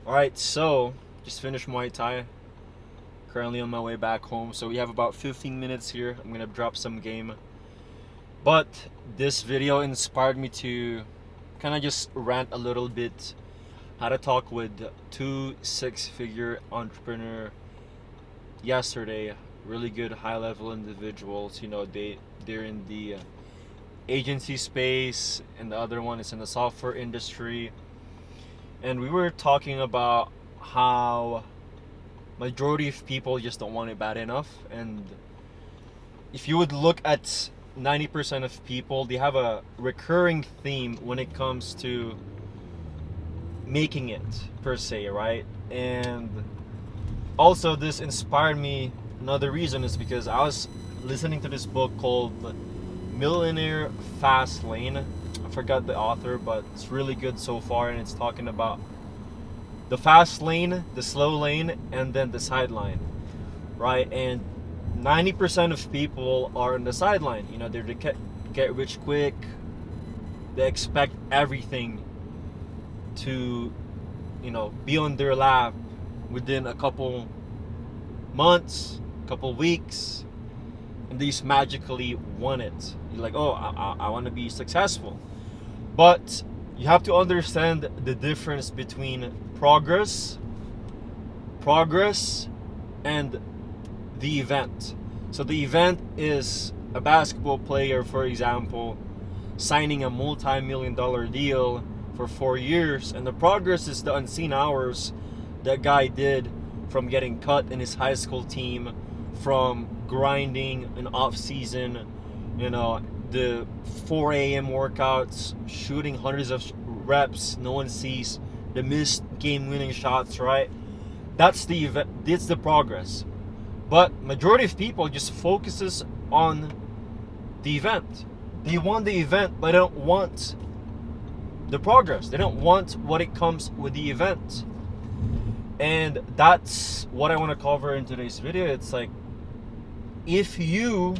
Alright, so just finished Muay Thai. Currently on my way back home. So we have about 15 minutes here. I'm gonna drop some game. But this video inspired me to kind of just rant a little bit. How to talk with two six-figure entrepreneur yesterday. Really good high-level individuals. You know, they're in the agency space, and the other one is in the software industry. And we were talking about how majority of people just don't want it bad enough. And if you would look at 90% of people, they have a recurring theme when it comes to making it, per se, right? And also this inspired me. Another reason is because I was listening to this book called Millionaire Fast Lane. I forgot the author, but it's really good so far, and it's talking about the fast lane, the slow lane, and then the sideline, right? And 90% of people are on the sideline. You know, they're to get rich quick. They expect everything to, you know, be on their lap within a couple months, couple weeks, and they just magically want it. You're like, oh, I want to be successful. But you have to understand the difference between progress, and the event. So the event is a basketball player, for example, signing a multi-million-dollar deal for 4 years, and the progress is the unseen hours that guy did from getting cut in his high school team, from grinding an off season, you know, the 4 a.m. workouts, shooting hundreds of reps, no one sees the missed game-winning shots, right? That's the event. That's the progress. But majority of people just focuses on the event. They want the event, but they don't want the progress. They don't want what it comes with the event. And that's what I want to cover in today's video. It's like, if you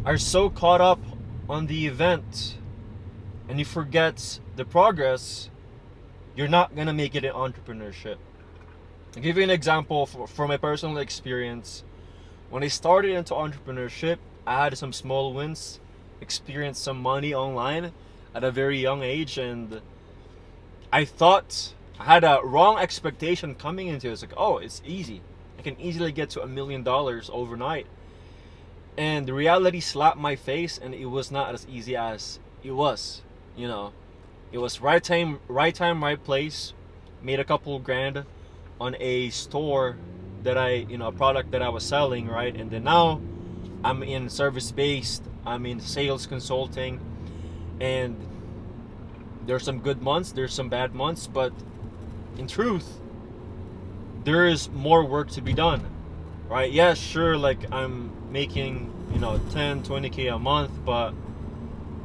are so caught up on the event and you forget the progress, you're not gonna make it in entrepreneurship. I'll give you an example from my personal experience. When I started into entrepreneurship, I had some small wins, experienced some money online at a very young age, and I thought I had a wrong expectation coming into it. It's like, oh, it's easy. I can easily get to $1 million overnight. And the reality slapped my face, and it was not as easy as it was. You know, it was right time, right place. Made a couple grand on a store that a product that I was selling, right? And then now I'm in service-based, I'm in sales consulting, and there's some good months, there's some bad months, but in truth, there is more work to be done, right? Yeah, sure, like I'm making, 10, 20K a month, but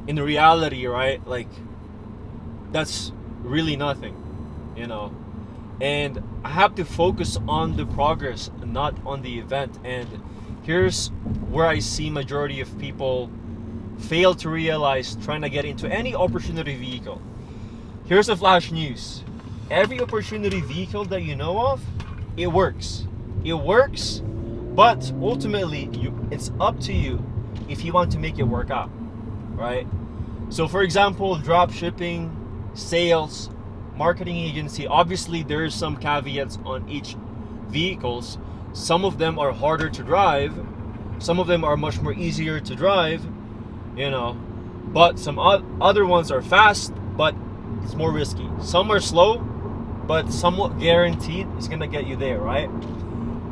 in the reality, right, like that's really nothing, and I have to focus on the progress, not on the event. And here's where I see majority of people fail to realize trying to get into any opportunity vehicle. Here's a flash news. Every opportunity vehicle that you know of, it works. It works, but ultimately, it's up to you if you want to make it work out, right? So for example, drop shipping, sales, marketing agency, obviously there's some caveats on each vehicles. Some of them are harder to drive, some of them are much more easier to drive, but some other ones are fast, but it's more risky. Some are slow, but somewhat guaranteed it's gonna get you there, right?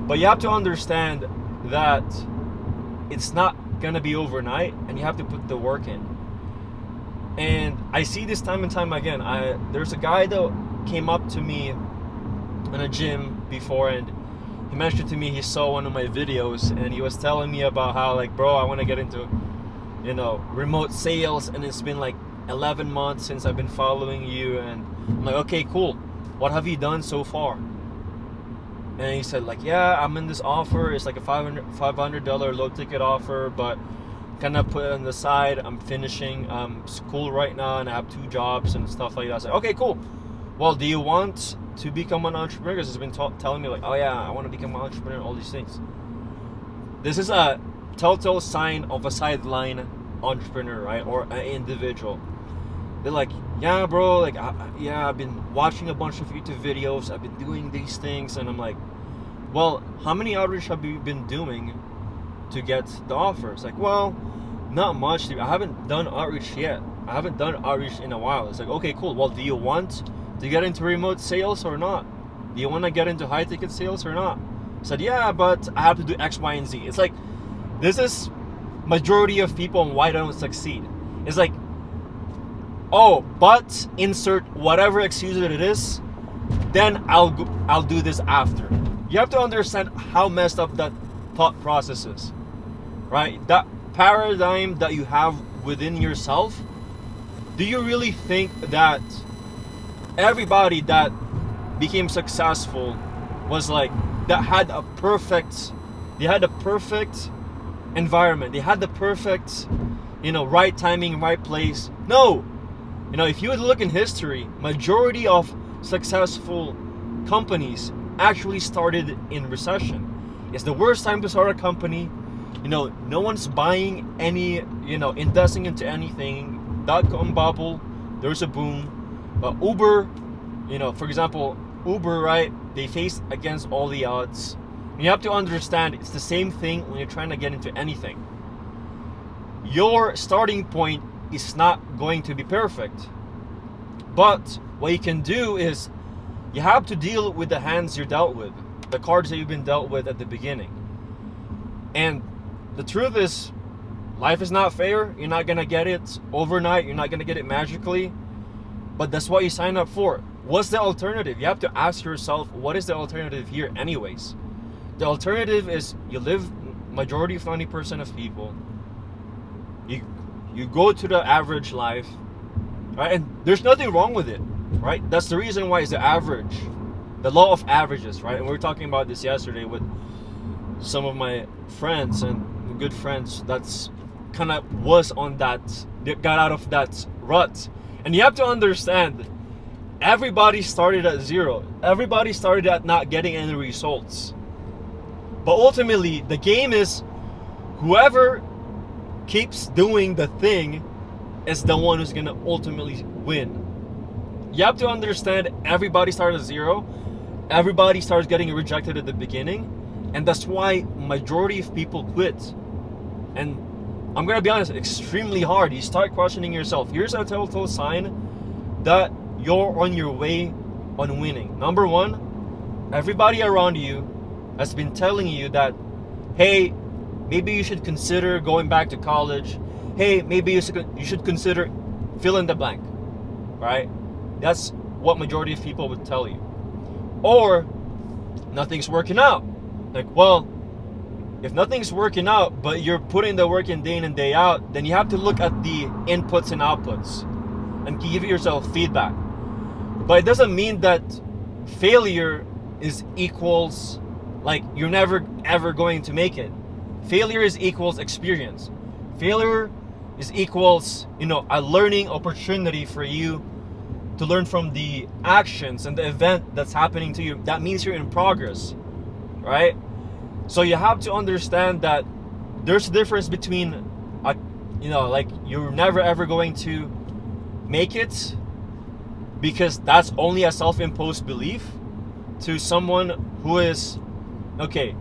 But you have to understand that it's not gonna be overnight, and you have to put the work in. And I see this time and time again. There's a guy that came up to me in a gym before, and he mentioned to me he saw one of my videos, and he was telling me about how, like, bro, I want to get into remote sales, and it's been like 11 months since I've been following you. And I'm like, okay, cool, what have you done so far? And he said, like, yeah, I'm in this offer. It's like a $500 low ticket offer, but kind of put it on the side. I'm finishing school right now, and I have 2 jobs and stuff like that. I said, okay, cool. Well, do you want to become an entrepreneur because he's been telling me like, oh yeah, I want to become an entrepreneur, all these things. This is a telltale sign of a sideline entrepreneur, right? Or an individual. They're like, yeah, bro, like, yeah, I've been watching a bunch of YouTube videos, I've been doing these things, and I'm like, well, how many outreach have you been doing to get the offers? Like, well, not much. I haven't done outreach yet. I haven't done outreach in a while. It's like, okay, cool. Well, do you want to get into remote sales or not? Do you want to get into high ticket sales or not? I said, yeah, but I have to do X, Y, and Z. It's like, this is majority of people and why they don't succeed. It's like, oh, but insert whatever excuse it is, then I'll do this after. You have to understand how messed up that thought process is, right? That paradigm that you have within yourself. Do you really think that everybody that became successful was like, that had a perfect environment, they had the perfect, right timing, right place? No. If you would look in history, majority of successful companies actually started in recession. It's the worst time to start a company. No one's buying any, investing into anything. .com bubble, there's a boom. But Uber, for example, Uber, right? They faced against all the odds. You have to understand it's the same thing when you're trying to get into anything. Your starting point is not going to be perfect. But what you can do is you have to deal with the hands you're dealt with, the cards that you've been dealt with at the beginning. And the truth is, life is not fair. You're not going to get it overnight. You're not going to get it magically. But that's what you signed up for. What's the alternative? You have to ask yourself, what is the alternative here anyways? The alternative is you live majority of 90% of people. You go to the average life, right? And there's nothing wrong with it, right? That's the reason why it's the average. The law of averages, right? And we were talking about this yesterday with some of my friends and good friends that's kind of was on that, got out of that rut. And you have to understand, everybody started at zero. Everybody started at not getting any results. But ultimately, the game is whoever keeps doing the thing is the one who's going to ultimately win. You have to understand, everybody started at zero. Everybody starts getting rejected at the beginning. And that's why majority of people quit. And I'm going to be honest, extremely hard. You start questioning yourself. Here's a telltale sign that you're on your way on winning. Number one, everybody around you has been telling you that, hey, maybe you should consider going back to college. Hey, maybe you should consider fill in the blank, right? That's what majority of people would tell you. Or nothing's working out. Like, well, if nothing's working out, but you're putting the work in day in and day out, then you have to look at the inputs and outputs and give yourself feedback. But it doesn't mean that failure is equals, like, you're never ever going to make it. Failure is equals experience. Failure is equals, a learning opportunity for you to learn from the actions and the event that's happening to you. That means you're in progress, right? So you have to understand that there's a difference between, like, you're never ever going to make it because that's only a self-imposed belief, to someone who is, okay,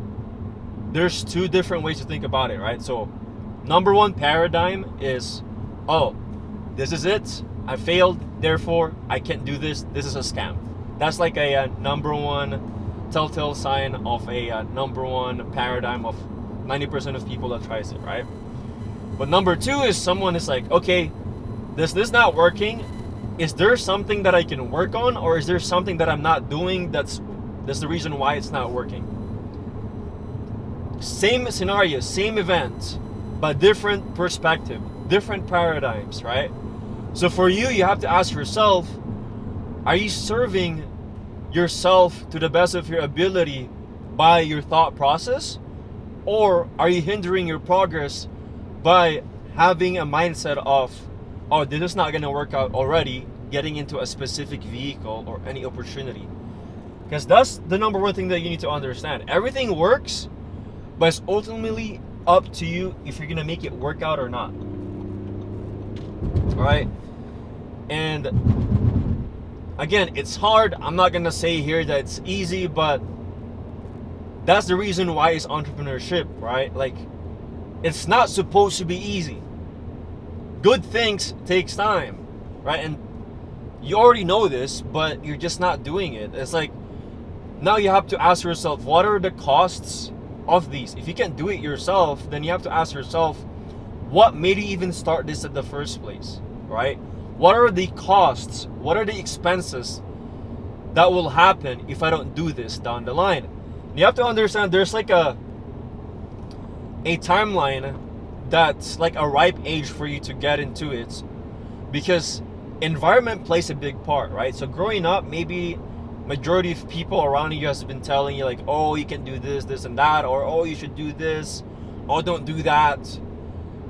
there's two different ways to think about it, right? So number one paradigm is, oh, this is it. I failed, therefore I can't do this. This is a scam. That's like a number one telltale sign of a number one paradigm of 90% of people that tries it, right? But number two is someone is like, okay, this not working. Is there something that I can work on, or is there something that I'm not doing that's the reason why it's not working? Same scenario, same event, but different perspective, different paradigms, right? So for you, you have to ask yourself, are you serving yourself to the best of your ability by your thought process? Or are you hindering your progress by having a mindset of, oh, this is not going to work out already, getting into a specific vehicle or any opportunity? Because that's the number one thing that you need to understand. Everything works, but it's ultimately up to you if you're gonna make it work out or not. Alright? And again, it's hard. I'm not gonna say here that it's easy, but that's the reason why it's entrepreneurship, right? Like, it's not supposed to be easy. Good things takes time, right? And you already know this, but you're just not doing it. It's like, now you have to ask yourself, what are the costs of these? If you can't do it yourself, then you have to ask yourself, what made you even start this in the first place, right? What are the costs? What are the expenses that will happen if I don't do this down the line? You have to understand there's like a timeline that's like a ripe age for you to get into it, because environment plays a big part, right? So growing up, maybe majority of people around you has been telling you like, oh, you can do this, this and that, or oh, you should do this, oh, don't do that.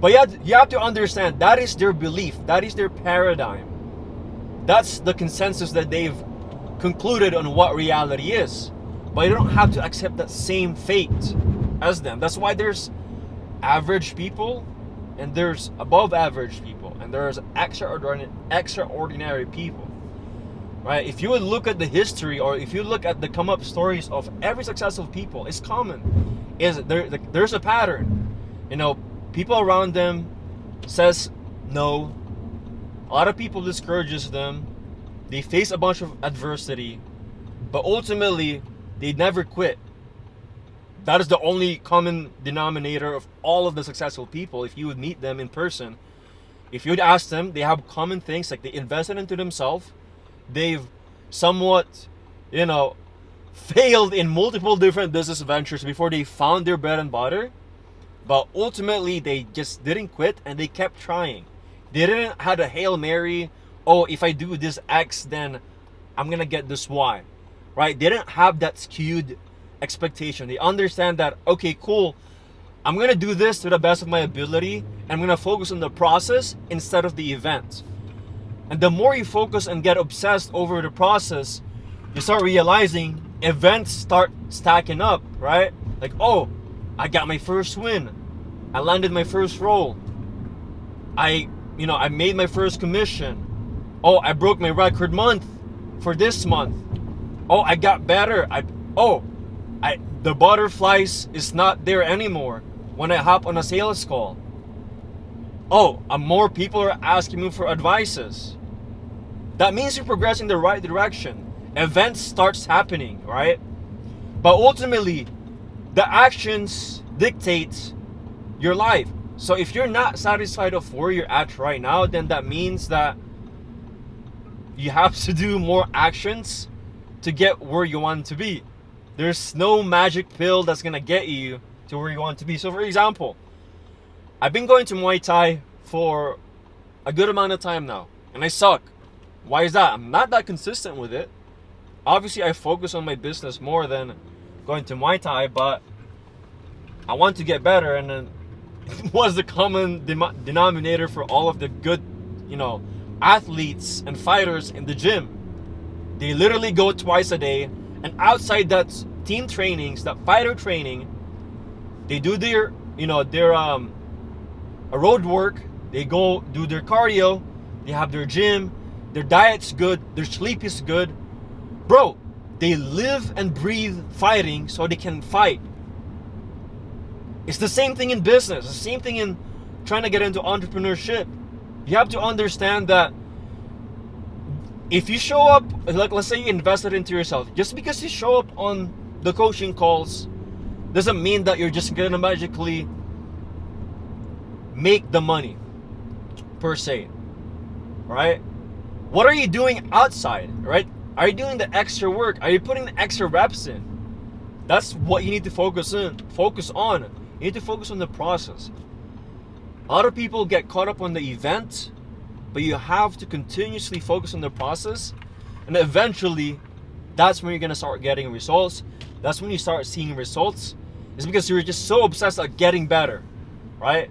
But you have to understand that is their belief, that is their paradigm. That's the consensus that they've concluded on what reality is. But you don't have to accept that same fate as them. That's why there's average people and there's above average people and there's extraordinary people, right? If you would look at the history, or if you look at the come up stories of every successful people, it's common. There's a pattern. You know, people around them says no. A lot of people discourages them. They face a bunch of adversity, but ultimately they never quit. That is the only common denominator of all of the successful people. If you would meet them in person, if you would ask them, they have common things, like they invested into themselves. They've somewhat, failed in multiple different business ventures before they found their bread and butter. But ultimately, they just didn't quit and they kept trying. They didn't have a Hail Mary, oh, if I do this X, then I'm going to get this Y. Right? They didn't have that skewed expectation. They understand that, okay, cool, I'm going to do this to the best of my ability, and I'm going to focus on the process instead of the event. And the more you focus and get obsessed over the process, you start realizing events start stacking up, right? Like, oh, I got my first win. I landed my first role. I made my first commission. Oh, I broke my record month for this month. Oh, I got better. The butterflies is not there anymore when I hop on a sales call. Oh, more people are asking me for advices. That means you're progressing the right direction. Events starts happening, right? But ultimately, the actions dictate your life. So if you're not satisfied of where you're at right now, then that means that you have to do more actions to get where you want to be. There's no magic pill that's gonna get you to where you want to be. So for example, I've been going to Muay Thai for a good amount of time now, and I suck. Why is that? I'm not that consistent with it. Obviously, I focus on my business more than going to Muay Thai, but I want to get better. And then what's the common denominator for all of the good, athletes and fighters in the gym? They literally go twice a day, and outside that team trainings, that fighter training, they do their road work. They go do their cardio. They have their gym. Their diet's good. Their sleep is good. Bro, they live and breathe fighting so they can fight. It's the same thing in business. The same thing in trying to get into entrepreneurship. You have to understand that if you show up, like let's say you invested into yourself, just because you show up on the coaching calls doesn't mean that you're just gonna magically make the money per se, right? What are you doing outside, right? Are you doing the extra work? Are you putting the extra reps in? That's what you need to focus on. You need to focus on the process. A lot of people get caught up on the event, but you have to continuously focus on the process, and eventually that's when you're going to start getting results. That's when you start seeing results. It's because you're just so obsessed at getting better, right?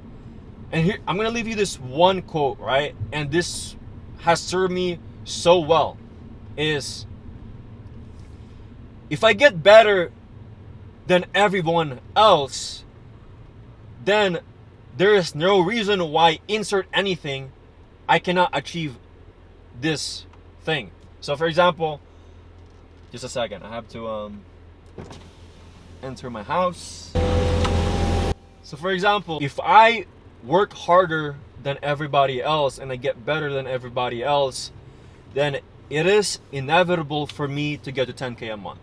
And here, I'm going to leave you this one quote, right? And this has served me so well, is If I get better than everyone else, then there is no reason why insert anything I cannot achieve this thing. So for example, just a second, I have to enter my house. So for example, if I work harder than everybody else and I get better than everybody else, then it is inevitable for me to get to 10K a month.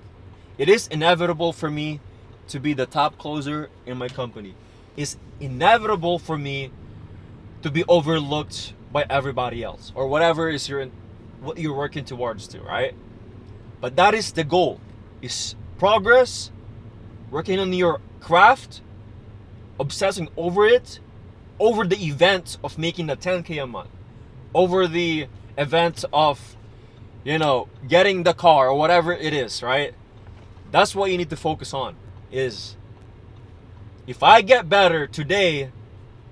It is inevitable for me to be the top closer in my company. It's inevitable for me to be overlooked by everybody else, or whatever is what you're working towards to, right? But that is the goal, is progress, working on your craft, obsessing over it, over the event of making the 10K a month, over the event of, getting the car or whatever it is, right? That's what you need to focus on, is if I get better today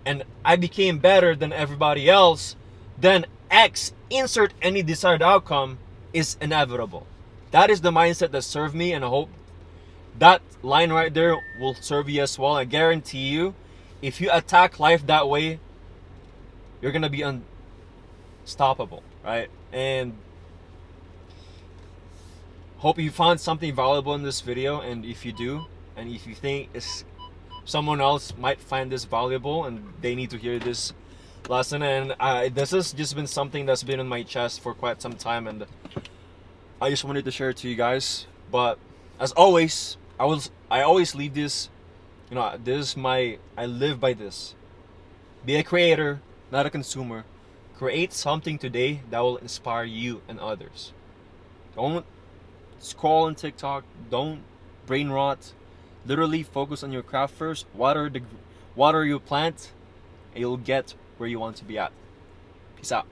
and I became better than everybody else, then X, insert any desired outcome, is inevitable. That is the mindset that served me, and I hope that line right there will serve you as well. I guarantee you, if you attack life that way, you're gonna be unstoppable, right? And hope you found something valuable in this video, and if you do, and if you think someone else might find this valuable and they need to hear this lesson, and this has just been something that's been in my chest for quite some time, and I just wanted to share it to you guys. But as always, I always leave this, this is I live by this. Be a creator, not a consumer. Create something today that will inspire you and others. Don't scroll on TikTok, don't brain rot. Literally focus on your craft first. Water your plant, and you'll get where you want to be at. Peace out.